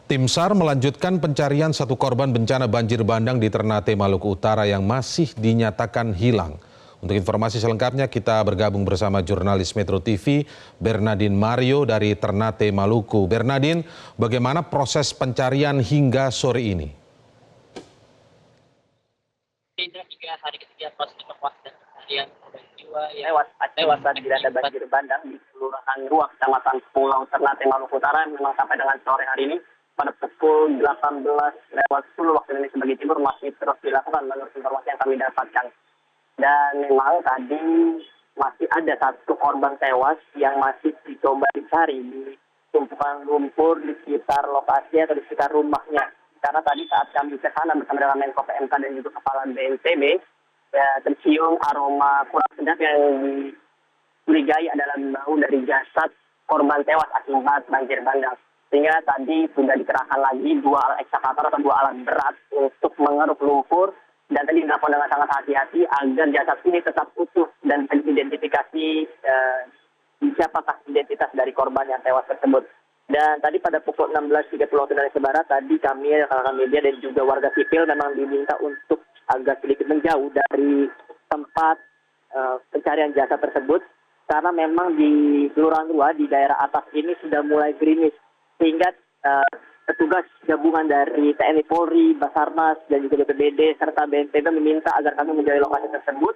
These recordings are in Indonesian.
Tim SAR melanjutkan pencarian satu korban bencana banjir bandang di Ternate, Maluku Utara yang masih dinyatakan hilang. Untuk informasi selengkapnya kita bergabung bersama jurnalis Metro TV Bernardine Mario dari Ternate, Maluku. Bernardine, bagaimana proses pencarian hingga sore ini? Hingga hari ketiga proses evakuasi dan pencarian korban jiwa yang tewas saat dilanda banjir bandang di Kelurahan Ruak, Kecamatan Pulau Ternate, Maluku Utara memang sampai dengan sore hari ini pada pukul 18:10 waktu Indonesia bagian timur masih terus dilakukan menurut informasi yang kami dapatkan. Dan memang tadi masih ada satu korban tewas yang masih dicoba dicari di tumpukan lumpur di sekitar lokasi atau di sekitar rumahnya. Karena tadi saat kami ke sana bersama dengan Menko PMK dan juga Kepala BNPB, ya, tercium aroma kurang sedap yang dicurigai adalah bau dari jasad korban tewas akibat banjir bandang. Sehingga tadi sudah dikerahkan lagi dua alat ekskavator atau dua alat berat untuk mengeruk lumpur, dan tadi dilakukan dengan sangat hati-hati agar jasad ini tetap utuh dan identifikasi siapakah identitas dari korban yang tewas tersebut. Dan tadi pada pukul 16.30 waktu Indonesia Barat, tadi kami, rekan-rekan media dan juga warga sipil memang diminta untuk agak sedikit menjauh dari tempat pencarian jasad tersebut, karena memang di Kelurahan Ruak di daerah atas ini sudah mulai gerimis, sehingga petugas gabungan dari TNI Polri, Basarnas, dan juga BPBD serta BNPB meminta agar kami menjauhi lokasi tersebut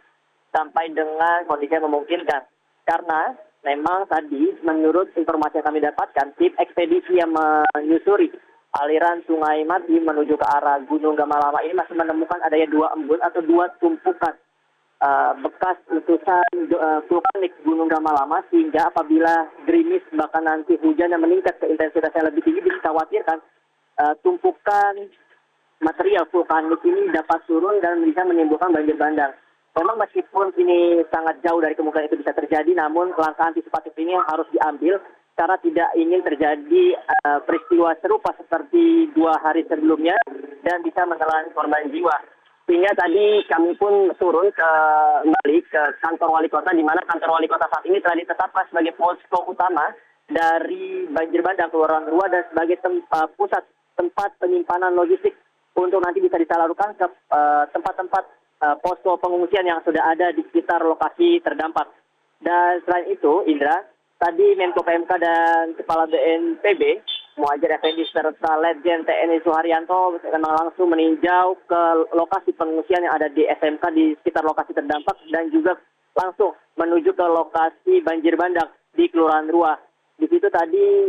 sampai dengan kondisi yang memungkinkan. Karena memang tadi menurut informasi yang kami dapatkan, tim ekspedisi yang menyusuri aliran Sungai Mati menuju ke arah Gunung Gamalama ini masih menemukan adanya dua embun atau dua tumpukan bekas letusan vulkanik Gunung Gamalama, sehingga apabila gerimis bahkan nanti hujan yang meningkat ke intensitas yang lebih tinggi, dikhawatirkan tumpukan material vulkanik ini dapat turun dan bisa menimbulkan banjir bandang. Memang meskipun ini sangat jauh dari kemungkinan itu bisa terjadi, namun langkah antisipatif ini yang harus diambil karena tidak ingin terjadi peristiwa serupa seperti 2 hari sebelumnya dan bisa menelan korban jiwa. Sehingga tadi kami pun turun kembali ke kantor wali kota, di mana kantor wali kota saat ini telah ditetapkan sebagai posko utama dari banjir bandang Kelurahan Ruak dan sebagai pusat tempat penyimpanan logistik untuk nanti bisa disalurkan ke tempat-tempat posko pengungsian yang sudah ada di sekitar lokasi terdampak. Dan selain itu, Indra, tadi Menko PMK dan Kepala BNPB Muhadjir Effendi serta Letjen TNI Suharyanto memang langsung meninjau ke lokasi pengungsian yang ada di SMK di sekitar lokasi terdampak dan juga langsung menuju ke lokasi banjir bandang di Kelurahan Ruak. Di situ tadi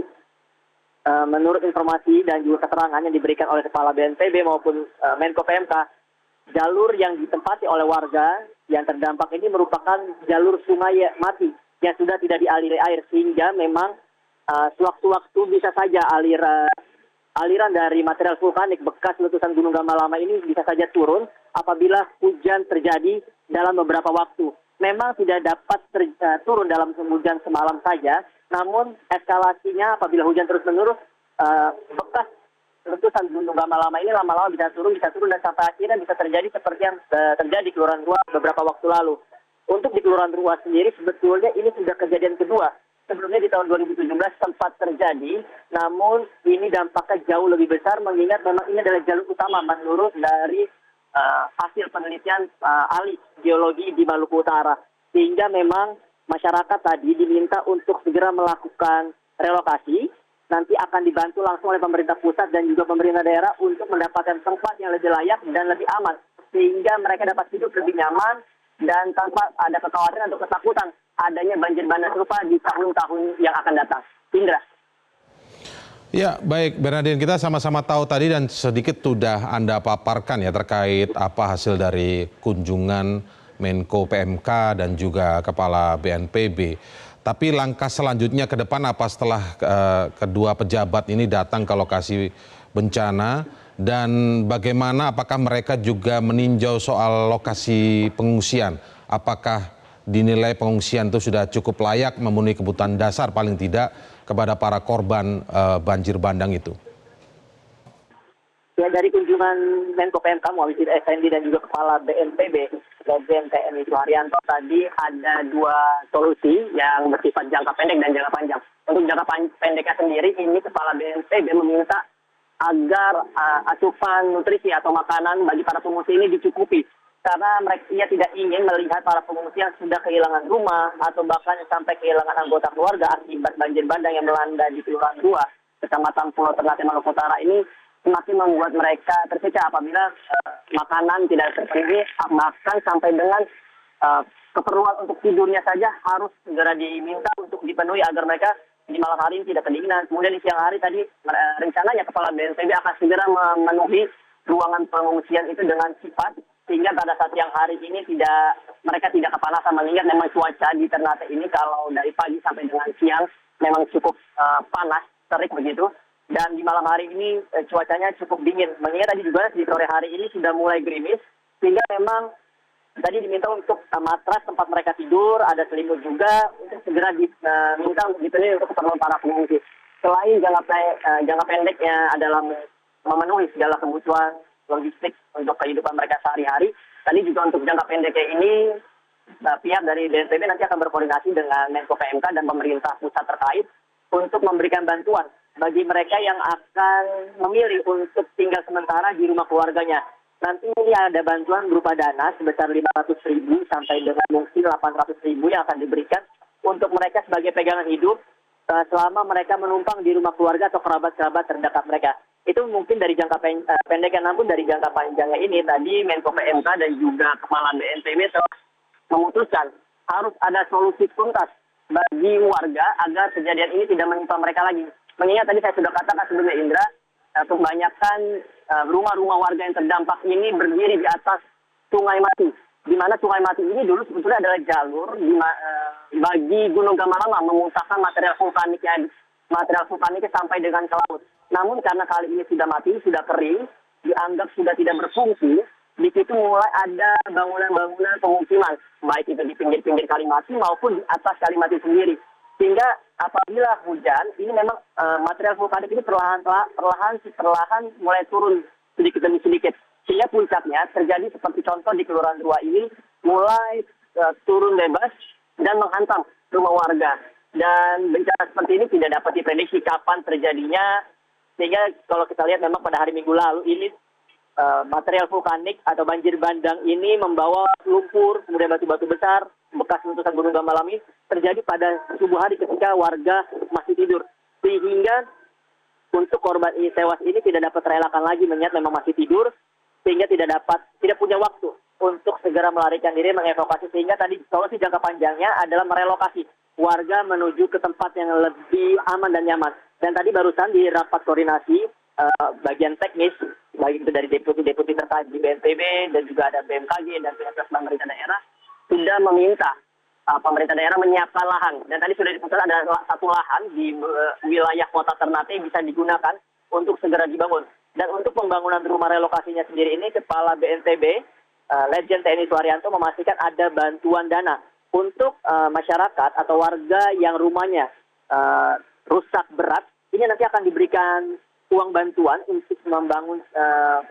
menurut informasi dan juga keterangan yang diberikan oleh Kepala BNPB maupun Menko PMK, jalur yang ditempati oleh warga yang terdampak ini merupakan jalur Sungai Mati yang sudah tidak dialiri air, sehingga memang sewaktu-waktu bisa saja aliran dari material vulkanik bekas letusan Gunung Gamalama ini bisa saja turun apabila hujan terjadi dalam beberapa waktu. Memang tidak dapat turun dalam hujan semalam saja, namun eskalasinya apabila hujan terus-menerus, bekas letusan Gunung Gamalama ini lama-lama bisa turun dan sampai akhirnya bisa terjadi seperti yang terjadi di Kelurahan Ruak beberapa waktu lalu. Untuk di Kelurahan Ruak sendiri sebetulnya ini sudah kejadian kedua. Sebelumnya di tahun 2017 sempat terjadi, namun ini dampaknya jauh lebih besar mengingat memang ini adalah jalur utama menurut dari hasil penelitian ahli geologi di Maluku Utara. Sehingga memang masyarakat tadi diminta untuk segera melakukan relokasi, nanti akan dibantu langsung oleh pemerintah pusat dan juga pemerintah daerah untuk mendapatkan tempat yang lebih layak dan lebih aman, sehingga mereka dapat hidup lebih nyaman dan tanpa ada kekhawatiran atau ketakutan adanya banjir bandang serupa di tahun-tahun yang akan datang. Indra. Ya, baik Bernardine, kita sama-sama tahu tadi dan sedikit sudah Anda paparkan ya terkait apa hasil dari kunjungan Menko PMK dan juga Kepala BNPB. Tapi langkah selanjutnya ke depan apa setelah kedua pejabat ini datang ke lokasi bencana, dan bagaimana apakah mereka juga meninjau soal lokasi pengungsian? Apakah dinilai pengungsian itu sudah cukup layak memenuhi kebutuhan dasar paling tidak kepada para korban banjir bandang itu? Ya, dari kunjungan Menko PMK Muhadjir Effendi dan juga Kepala BNPB Letjen TNI Suharyanto, tadi ada dua solusi yang bersifat jangka pendek dan jangka panjang. Untuk jangka pendeknya sendiri, ini Kepala BNPB meminta agar asupan nutrisi atau makanan bagi para pengungsi ini dicukupi. Karena ia tidak ingin melihat para pengungsi yang sudah kehilangan rumah atau bahkan sampai kehilangan anggota keluarga akibat banjir bandang yang melanda di Kelurahan 2, Kecamatan Pulau Ternate, Maluku Utara ini semakin membuat mereka terpecah apabila makanan tidak terpenuhi, bahkan sampai dengan keperluan untuk tidurnya saja harus segera diminta untuk dipenuhi agar mereka di malam hari ini tidak kedinginan. Kemudian di siang hari tadi rencananya Kepala BNPB akan segera memenuhi ruangan pengungsian itu dengan sifat sehingga pada saat siang hari ini mereka tidak kepanasan, mengingat memang cuaca di Ternate ini kalau dari pagi sampai dengan siang memang cukup panas, terik begitu. Dan di malam hari ini cuacanya cukup dingin. Mengingat tadi juga di sore hari ini sudah mulai gerimis sehingga memang tadi diminta untuk matras tempat mereka tidur, ada selimut juga untuk segera diminta untuk dipenuhi untuk keperluan para pengungsi. Selain jangka pendeknya adalah memenuhi segala kebutuhan logistik untuk kehidupan mereka sehari-hari, tadi juga untuk jangka pendeknya ini pihak dari BNPB nanti akan berkoordinasi dengan Menko PMK dan pemerintah pusat terkait untuk memberikan bantuan bagi mereka yang akan memilih untuk tinggal sementara di rumah keluarganya. Nanti ini ada bantuan berupa dana sebesar 500.000 sampai dengan mungkin 800.000 yang akan diberikan untuk mereka sebagai pegangan hidup selama mereka menumpang di rumah keluarga atau kerabat-kerabat terdekat mereka. Itu mungkin dari jangka pendek, namun dari jangka panjangnya ini tadi Menko PMK dan juga Kepala BNPB telah memutuskan harus ada solusi tuntas bagi warga agar kejadian ini tidak menimpa mereka lagi. Mengingat tadi saya sudah katakan sebelumnya Indra, kebanyakan rumah-rumah warga yang terdampak ini berdiri di atas Sungai Mati. Di mana Sungai Mati ini dulu sebetulnya adalah jalur bagi Gunung Gamalama memuntahkan material vulkaniknya sampai dengan ke laut. Namun karena kali ini sudah mati, sudah kering, dianggap sudah tidak berfungsi, di situ mulai ada bangunan-bangunan pemukiman, baik itu di pinggir-pinggir Kali Mati maupun di atas Kali Mati sendiri. Sehingga apabila hujan, ini memang material vulkanik ini perlahan mulai turun sedikit demi sedikit. Sehingga puncaknya terjadi seperti contoh di Kelurahan 2 ini, mulai turun bebas dan menghantam rumah warga. Dan bencana seperti ini tidak dapat diprediksi kapan terjadinya, sehingga kalau kita lihat memang pada hari Minggu lalu ini material vulkanik atau banjir bandang ini membawa lumpur, kemudian batu-batu besar, bekas letusan Gunung Gamalama terjadi pada subuh hari ketika warga masih tidur. Sehingga untuk korban ini tewas ini tidak dapat terelakkan lagi mengingat memang masih tidur, sehingga tidak punya waktu untuk segera melarikan diri, mengevakuasi. Sehingga tadi solusi jangka panjangnya adalah merelokasi warga menuju ke tempat yang lebih aman dan nyaman. Dan tadi barusan di rapat koordinasi bagian teknis, baik itu dari deputi-deputi terkait di BNPB dan juga ada BMKG dan pihak pemerintah daerah, sudah meminta pemerintah daerah menyiapkan lahan. Dan tadi sudah diputuskan ada satu lahan di wilayah kota Ternate bisa digunakan untuk segera dibangun. Dan untuk pembangunan rumah relokasinya sendiri ini, Kepala BNPB, Letjen TNI Suharyanto memastikan ada bantuan dana untuk masyarakat atau warga yang rumahnya rusak berat. Ini nanti akan diberikan uang bantuan untuk membangun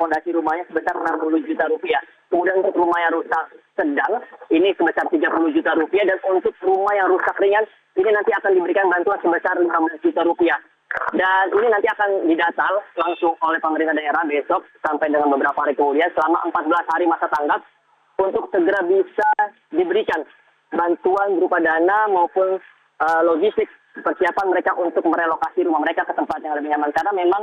fondasi rumahnya sebesar 60 juta rupiah. Kemudian untuk rumah yang rusak sedang, ini sebesar 30 juta rupiah. Dan untuk rumah yang rusak ringan, ini nanti akan diberikan bantuan sebesar 15 juta rupiah. Dan ini nanti akan didatal langsung oleh pemerintah daerah besok sampai dengan beberapa hari kemudian selama 14 hari masa tanggap untuk segera bisa diberikan bantuan berupa dana maupun logistik persiapan mereka untuk merelokasi rumah mereka ke tempat yang lebih nyaman. Karena memang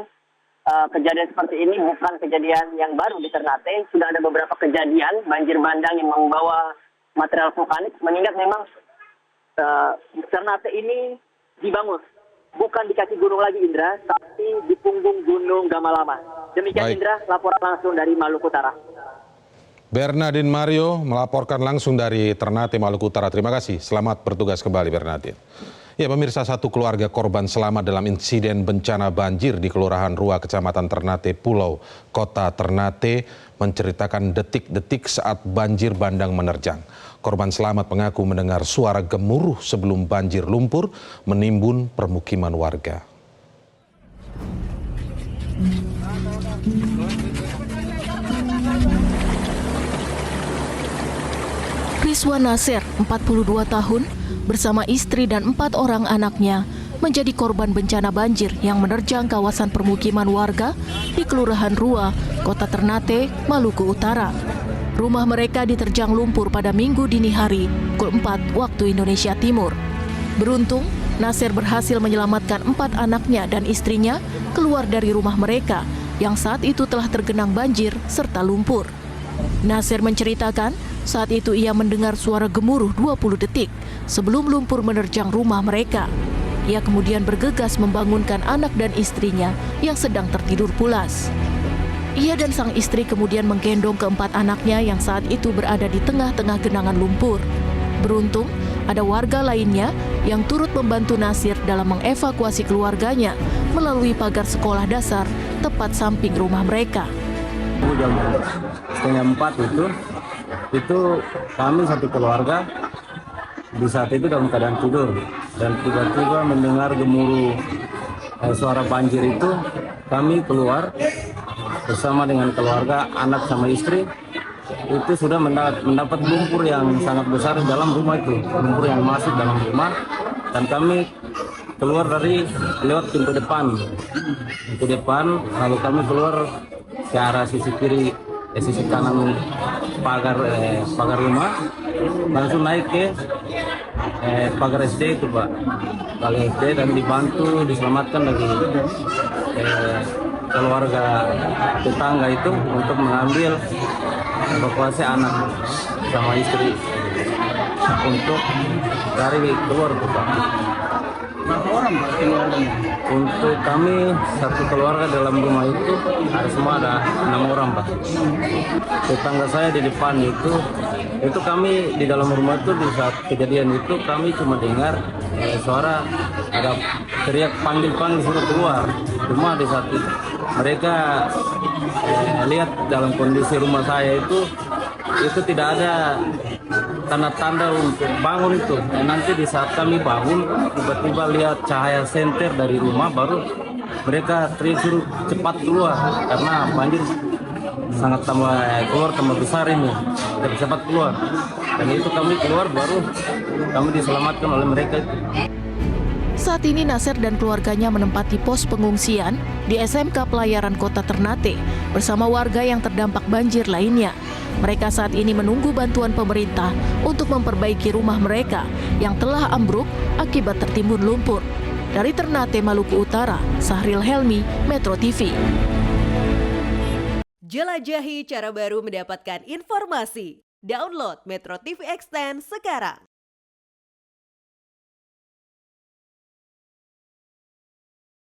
kejadian seperti ini bukan kejadian yang baru di Ternate. Sudah ada beberapa kejadian banjir bandang yang membawa material vulkanik. Mengingat memang Ternate ini dibangun bukan di kaki gunung lagi, Indra, tapi di punggung Gunung Gamalama. Demikian, baik. Indra, laporan langsung dari Maluku Utara. Bernardin Mario melaporkan langsung dari Ternate, Maluku Utara. Terima kasih. Selamat bertugas kembali, Bernardin. Ya, pemirsa, satu keluarga korban selamat dalam insiden bencana banjir di Kelurahan Rua, Kecamatan Ternate, Pulau Kota Ternate, menceritakan detik-detik saat banjir bandang menerjang. Korban selamat mengaku mendengar suara gemuruh sebelum banjir lumpur menimbun permukiman warga. Rizwan Nasir, 42 tahun, bersama istri dan 4 orang anaknya menjadi korban bencana banjir yang menerjang kawasan permukiman warga di Kelurahan Rua, Kota Ternate, Maluku Utara. Rumah mereka diterjang lumpur pada Minggu dini hari, pukul 4 waktu Indonesia Timur. Beruntung, Nasir berhasil menyelamatkan 4 anaknya dan istrinya keluar dari rumah mereka yang saat itu telah tergenang banjir serta lumpur. Nasir menceritakan saat itu ia mendengar suara gemuruh 20 detik sebelum lumpur menerjang rumah mereka. Ia kemudian bergegas membangunkan anak dan istrinya yang sedang tertidur pulas. Ia dan sang istri kemudian menggendong keempat anaknya yang saat itu berada di tengah-tengah genangan lumpur. Beruntung, ada warga lainnya yang turut membantu Nasir dalam mengevakuasi keluarganya melalui pagar sekolah dasar tepat samping rumah mereka. Jam 3:30 itu kami satu keluarga di saat itu dalam keadaan tidur dan tiba-tiba mendengar gemuruh suara banjir itu. Kami keluar bersama dengan keluarga, anak sama istri, itu sudah mendapat lumpur yang sangat besar di dalam rumah itu, lumpur yang masuk dalam rumah, dan kami keluar dari lewat pintu depan, lalu kami keluar ke arah sisi kiri, sisi kanan pagar rumah, langsung naik ke pagar SD itu Pak, pagar SD, dan dibantu diselamatkan dari keluarga tetangga itu untuk mengambil evakuasi anak sama istri untuk dari keluar Pak. Berapa orang Pak keluarganya? Untuk kami satu keluarga dalam rumah itu ada 6 orang Pak. Tetangga saya di depan itu kami di dalam rumah itu di saat kejadian itu kami cuma dengar suara ada teriak panggil suruh keluar. Cuma di saat itu mereka lihat dalam kondisi rumah saya itu tidak ada tanda-tanda untuk bangun itu. Nanti di saat kami bangun, tiba-tiba lihat cahaya senter dari rumah, baru mereka teriak suruh cepat keluar karena banjir sangat tambah besar ini, cepat keluar. Dan itu kami keluar, baru kami diselamatkan oleh mereka. Saat ini Nasir dan keluarganya menempati pos pengungsian di SMK Pelayaran Kota Ternate bersama warga yang terdampak banjir lainnya. Mereka saat ini menunggu bantuan pemerintah untuk memperbaiki rumah mereka yang telah ambruk akibat tertimbun lumpur. Dari Ternate, Maluku Utara, Sahril Helmi, Metro TV. Jelajahi cara baru mendapatkan informasi. Download Metro TV Extend sekarang.